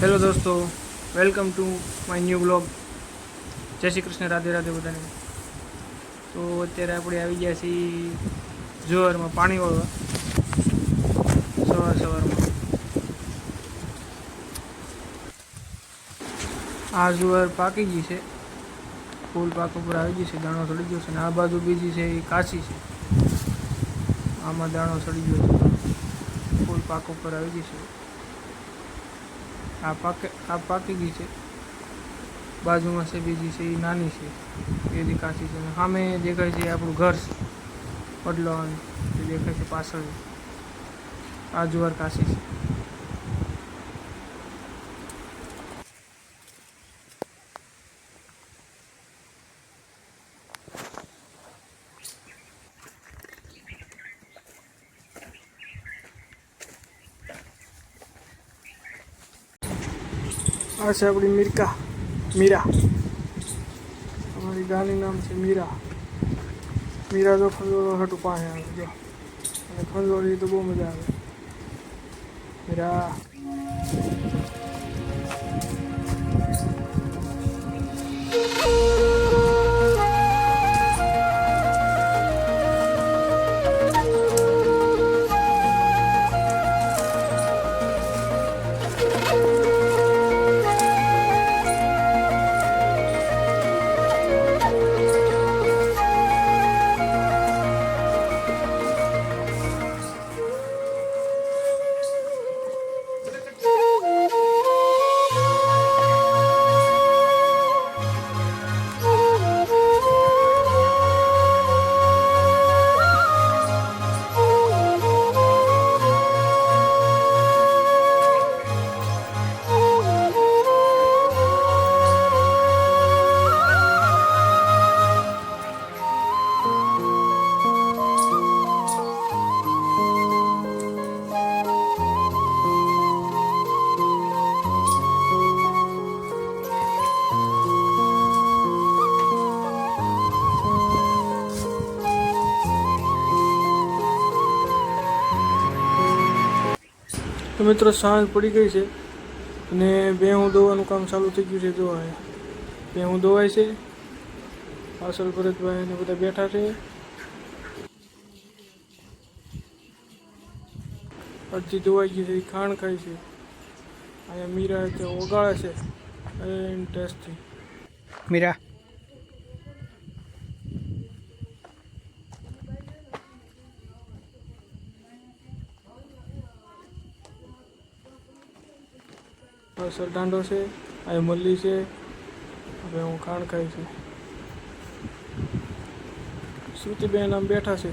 Hello દોસ્તો, welcome to my new blog. જય શ્રી કૃષ્ણ, રાધે રાધે બધાને. તો અત્યારે આપણે આવી ગયા છીએ જુવારમાં પાણી વાળવા સવારમાં. આ જુવાર પાકી ગઈ છે, ફૂલ પાક ઉપર આવી ગઈ છે, દાણો ચડી ગયો છે. અને આ બાજુ બીજી છે એ કાચી છે, આમાં દાણો ચડી ગયો છે, ફૂલ પાક ઉપર આવી ગઈ છે. આ પાકી ગઈ છે, બાજુમાં છે બીજી છે એ નાની છે, એની કાચી છે. સામે દેખાય છે આપણું ઘર વડલાવાનું એ દેખાય છે પાછળ. આ જુવાર કાચી છે. આ છે આપણી મીરા. અમારી ગાયનું નામ છે મીરા. તો ખંજોળો હાટું પાસે આવે જો, અને ખંજોળી તો બહુ મજા આવે. મીરા તો મિત્રો, સાંજ પડી ગઈ છે અને ભેહું દોવાનું કામ ચાલુ થઈ ગયું છે. જોવાય ભેહું દોવાય છે, પાછળ ભરતભાઈ અને બધા બેઠા છે. અડધી દોવાઈ ગઈ છે, ખાણ ખાય છે. અહીંયા મીરા તે ઓગાળે છે ટેસ્ટથી. મીરા સરદાંડો છે, આ મલ્લી છે, હવે હું ખાણ ખાઈ છે. શ્રુતિબેન આમ બેઠા છે.